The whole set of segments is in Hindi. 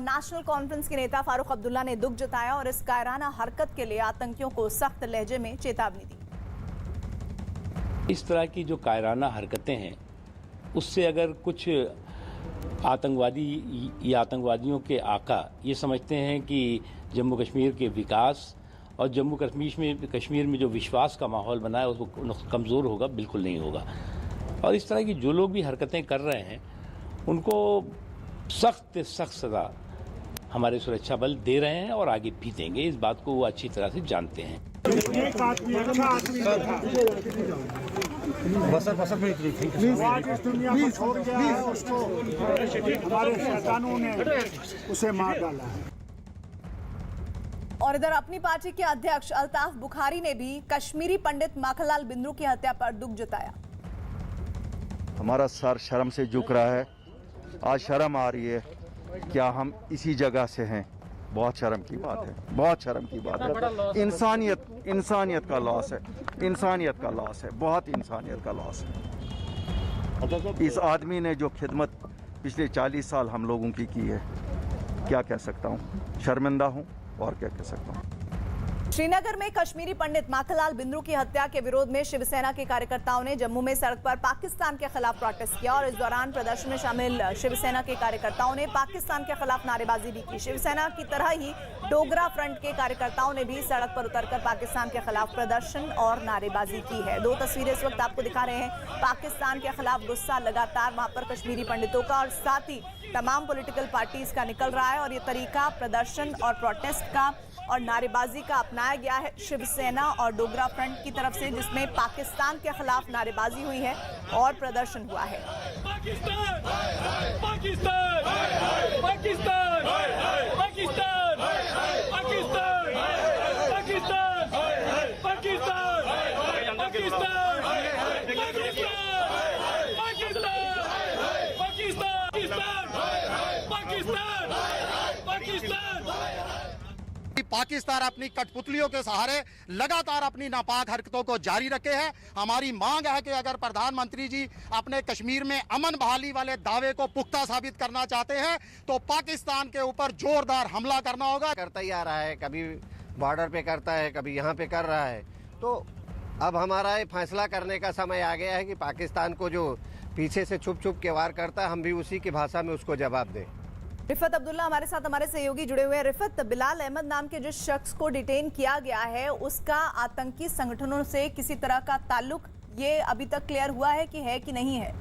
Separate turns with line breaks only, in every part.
नेशनल कॉन्फ्रेंस के नेता फारूक अब्दुल्ला ने दुख जताया और इस कायराना हरकत के लिए आतंकियों को सख्त लहजे में चेतावनी दी।
इस तरह की जो कायराना हरकतें हैं उससे अगर कुछ आतंकवादी या आतंकवादियों के आका ये समझते हैं कि जम्मू कश्मीर के विकास और जम्मू कश्मीर में जो विश्वास का माहौल बना है उसको कमज़ोर होगा, बिल्कुल नहीं होगा। और इस तरह की जो लोग भी हरकतें कर रहे हैं उनको सख्त सज़ा हमारे सुरक्षा बल दे रहे हैं और आगे भी देंगे। इस बात को वो अच्छी तरह से जानते हैं।
एक आदमी अच्छा आदमी था, आज इस दुनिया को छोड़ गया है, उसको हमारे शैतानों ने उसे मार डाला है।
और इधर अपनी पार्टी के अध्यक्ष अल्ताफ बुखारी ने भी कश्मीरी पंडित माखनलाल बिंद्रू की हत्या पर दुख जताया।
हमारा सर शर्म से झुक रहा है, आज शर्म आ रही है। क्या हम इसी जगह से हैं? बहुत शर्म की बात है, बहुत शर्म की बात है। इंसानियत का लॉस है, इंसानियत का लॉस है, बहुत इंसानियत का लॉस है। इस आदमी ने जो खिदमत पिछले 40 साल हम लोगों की है, क्या कह सकता हूँ, शर्मिंदा हूँ और क्या कह सकता हूँ।
श्रीनगर में कश्मीरी पंडित माखनलाल बिंद्रू की हत्या के विरोध में शिवसेना के कार्यकर्ताओं ने जम्मू में सड़क पर पाकिस्तान के खिलाफ प्रोटेस्ट किया और इस दौरान प्रदर्शन में शामिल शिवसेना के कार्यकर्ताओं ने पाकिस्तान के खिलाफ नारेबाजी भी की। शिवसेना की तरह ही डोगरा फ्रंट के कार्यकर्ताओं ने भी सड़क पर उतरकर पाकिस्तान के खिलाफ प्रदर्शन और नारेबाजी की है। दो तस्वीरें इस वक्त आपको दिखा रहे हैं। पाकिस्तान के खिलाफ गुस्सा लगातार वहां पर कश्मीरी पंडितों का और साथ ही तमाम पॉलिटिकल पार्टीज का निकल रहा है और ये तरीका प्रदर्शन और प्रोटेस्ट का और नारेबाजी का अपनाया गया है शिवसेना और डोगरा फ्रंट की तरफ से, जिसमें पाकिस्तान के खिलाफ नारेबाजी हुई है और प्रदर्शन हुआ है।
पाकिस्तान, पाकिस्तान, पाकिस्तान, पाकिस्तान, पाकिस्तान, पाकिस्तान, पाकिस्तान,
पाकिस्तान अपनी कठपुतलियों के सहारे लगातार अपनी नापाक हरकतों को जारी रखे है। हमारी मांग है कि अगर प्रधानमंत्री जी अपने कश्मीर में अमन बहाली वाले दावे को पुख्ता साबित करना चाहते हैं तो पाकिस्तान के ऊपर जोरदार हमला करना होगा।
करता ही आ रहा है, कभी बॉर्डर पे करता है, कभी यहाँ पे कर रहा है। तो अब हमारा ये फैसला करने का समय आ गया है कि पाकिस्तान को जो पीछे से छुप छुप के वार करता है, हम भी उसी की भाषा में उसको जवाब दें।
रिफत अब्दुल्ला हमारे साथ हमारे सहयोगी जुड़े हुए हैं। रिफत, बिलाल अहमद नाम के जिस शख्स को डिटेन किया गया है उसका आतंकी संगठनों से किसी तरह का ताल्लुक ये अभी तक क्लियर हुआ है कि नहीं है?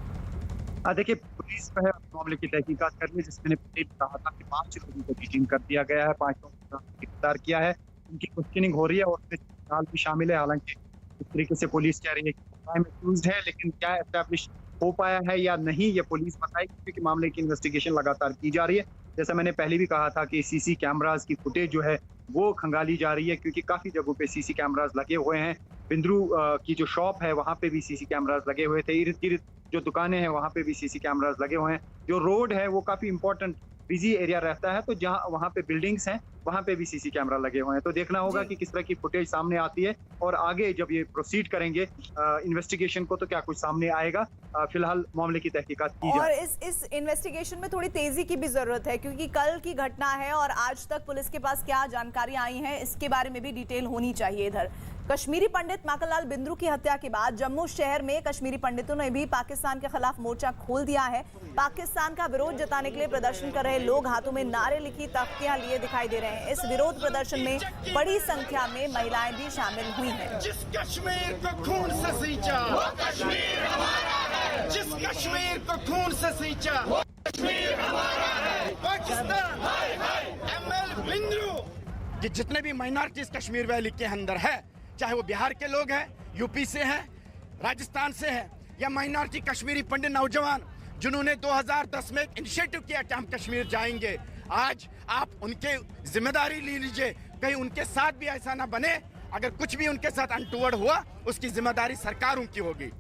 देखिए, पुलिस जो है मामले की तहकीकात कर रही है, जिसमें कहा था कि 5 लोगों को डिटेन कर दिया गया है, 5 लोगों को गिरफ्तार किया है, उनकी क्वेश्चनिंग हो रही है और उसमें भी शामिल है। हालांकि इस तरीके से पुलिस कह रही है कि क्राइम एक्यूज्ड है, लेकिन क्या एस्टैब्लिश हो पाया है या नहीं ये पुलिस बताएगी, क्योंकि मामले की इन्वेस्टिगेशन लगातार की जा रही है। जैसा मैंने पहले भी कहा था कि सीसी कैमरास की फुटेज जो है वो खंगाली जा रही है, क्योंकि काफी जगहों पे सीसी कैमरास लगे हुए हैं। बिंद्रू की जो शॉप है वहां पे भी सीसी कैमरास लगे हुए थे, इर्द गिर्द जो दुकानें हैं वहां पे भी सीसी कैमरास लगे हुए हैं। जो रोड है वो काफी इंपॉर्टेंट बिजी एरिया रहता है, तो जहां वहां पे बिल्डिंग्स हैं वहां पे भी सीसी कैमरा लगे हुए हैं। तो देखना होगा कि किस तरह की फुटेज सामने आती है और आगे जब ये प्रोसीड करेंगे इन्वेस्टिगेशन को तो क्या कुछ सामने आएगा। फिलहाल मामले की तहकीकात की
और इस इन्वेस्टिगेशन में थोड़ी तेजी की भी जरूरत है, क्योंकि कल की घटना है और आज तक पुलिस के पास क्या जानकारी आई है इसके बारे में भी डिटेल होनी चाहिए। इधर कश्मीरी पंडित माखनलाल बिंद्रू की हत्या के बाद जम्मू शहर में कश्मीरी पंडितों ने भी पाकिस्तान के खिलाफ मोर्चा खोल दिया है। पाकिस्तान का विरोध जताने के लिए प्रदर्शन कर रहे लोग हाथों में नारे लिखी तख्तियां लिए दिखाई दे रहे हैं। इस विरोध प्रदर्शन में बड़ी संख्या में महिलाएं भी शामिल हुई हैं।
जिस कश्मीर को खून से सींचा वो कश्मीर हमारा है, जिस कश्मीर को खून से सींचा वो कश्मीर हमारा है। पाकिस्तान ML बिंद्रू
कि जितने भी माइनॉरिटीज कश्मीर वैली के अंदर है, चाहे वो बिहार के लोग हैं, यूपी से हैं, राजस्थान से हैं, या माइनॉरिटी कश्मीरी पंडित नौजवान जिन्होंने 2010 में एक इनिशिएटिव किया कि हम कश्मीर जाएंगे, आज आप उनके जिम्मेदारी ले लीजिए, कहीं उनके साथ भी ऐसा ना बने। अगर कुछ भी उनके साथ अनटूवर्ड हुआ उसकी जिम्मेदारी सरकारों की होगी।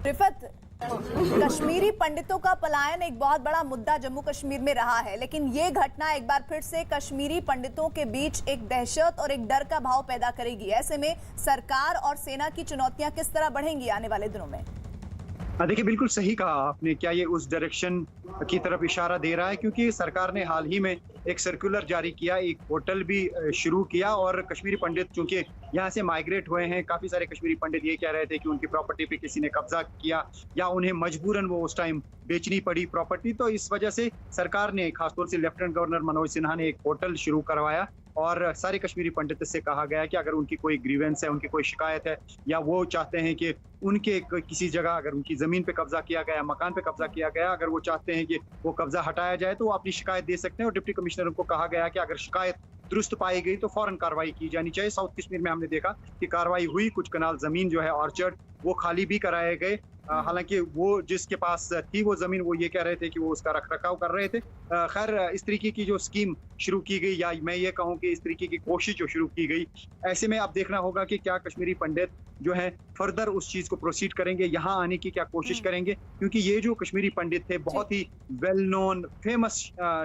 रिफत, कश्मीरी पंडितों का पलायन एक बहुत बड़ा मुद्दा जम्मू कश्मीर में रहा है, लेकिन ये घटना एक बार फिर से कश्मीरी पंडितों के बीच एक दहशत और एक डर का भाव पैदा करेगी। ऐसे में सरकार और सेना की चुनौतियां किस तरह बढ़ेंगी आने वाले दिनों में?
देखिए, बिल्कुल सही कहा आपने। क्या ये उस डायरेक्शन की तरफ इशारा दे रहा है? क्योंकि सरकार ने हाल ही में एक सर्कुलर जारी किया, एक होटल भी शुरू किया, और कश्मीरी पंडित चूंकि यहाँ से माइग्रेट हुए हैं, काफ़ी सारे कश्मीरी पंडित ये कह रहे थे कि उनकी प्रॉपर्टी पे किसी ने कब्जा किया या उन्हें मजबूरन वो उस टाइम बेचनी पड़ी प्रॉपर्टी। तो इस वजह से सरकार ने, खासतौर से लेफ्टिनेंट गवर्नर मनोज सिन्हा ने एक होटल शुरू करवाया और सारे कश्मीरी पंडित से कहा गया कि अगर उनकी कोई ग्रीवेंस है, उनकी कोई शिकायत है, या वो चाहते हैं कि उनके किसी जगह अगर उनकी ज़मीन पे कब्जा किया गया, मकान पे कब्जा किया गया, अगर वो चाहते हैं कि वो कब्जा हटाया जाए तो वो अपनी शिकायत दे सकते हैं। और डिप्टी कमिश्नर को कहा गया कि अगर शिकायत दुरुस्त पाई गई तो फौरन कार्रवाई की जानी चाहिए। साउथ कश्मीर में हमने देखा कि कार्रवाई हुई, कुछ कनाल ज़मीन जो है ऑर्चर्ड वो खाली भी कराए गए। हालांकि वो जिसके पास थी वो ज़मीन, वो ये कह रहे थे कि वो उसका रख रखाव कर रहे थे। खैर, इस तरीके की जो स्कीम शुरू की गई, या मैं ये कहूँ कि इस तरीके की कोशिश जो शुरू की गई, ऐसे में अब देखना होगा कि क्या कश्मीरी पंडित जो है फर्दर उस चीज़ को प्रोसीड करेंगे, यहाँ आने की क्या कोशिश करेंगे। क्योंकि ये जो कश्मीरी पंडित थे बहुत ही वेल नोन फेमस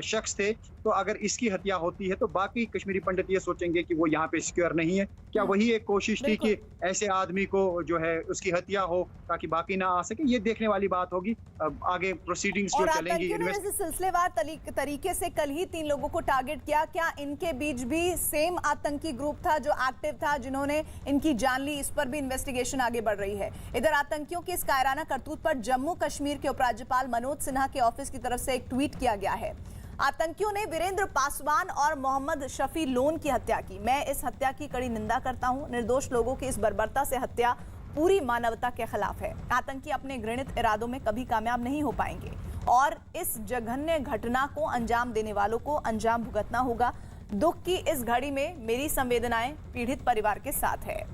शख्स थे, तो अगर इसकी हत्या होती है तो बाकी कश्मीरी पंडित ये सोचेंगे कि वो यहाँ पे सिक्योर नहीं है। क्या वही एक कोशिश थी कि ऐसे आदमी को जो है उसकी हत्या हो ताकि बाकी ना आ सके? ये देखने वाली बात होगी। अब आगे प्रोसीडिंग्स जो चलेंगी।
और सिलसिलेवार तरीके से कल ही 3 लोगों को टारगेट किया, क्या इनके बीच भी सेम आतंकी ग्रुप था जो एक्टिव था, जिन्होंने इनकी जान ली? इस पर भी इन्वेस्टिगेशन आगे बढ़ रही है। इधर आतंकियों की इस कायराना करतूत पर जम्मू कश्मीर के उपराज्यपाल मनोज सिन्हा के ऑफिस की तरफ से एक ट्वीट किया गया है। आतंकियों ने वीरेंद्र पासवान और मोहम्मद शफी लोन की हत्या की। मैं इस हत्या की कड़ी निंदा करता हूं। निर्दोष लोगों की इस बर्बरता से हत्या पूरी मानवता के खिलाफ है। आतंकी अपने घृणित इरादों में कभी कामयाब नहीं हो पाएंगे और इस जघन्य घटना को अंजाम देने वालों को अंजाम भुगतना होगा। दुख की इस घड़ी में मेरी संवेदनाएं पीड़ित परिवार के साथ है।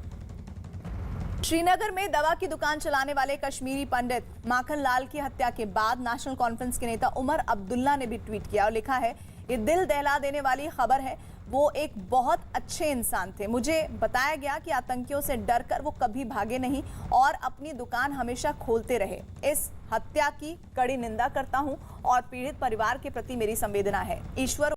श्रीनगर में दवा की दुकान चलाने वाले कश्मीरी पंडित माखन लाल की हत्या के बाद नेशनल कॉन्फ्रेंस के नेता उमर अब्दुल्ला ने भी ट्वीट किया और लिखा है, ये दिल दहला देने वाली खबर है। वो एक बहुत अच्छे इंसान थे। मुझे बताया गया कि आतंकियों से डरकर वो कभी भागे नहीं और अपनी दुकान हमेशा खोलते रहे। इस हत्या की कड़ी निंदा करता हूं और पीड़ित परिवार के प्रति मेरी संवेदना है। ईश्वर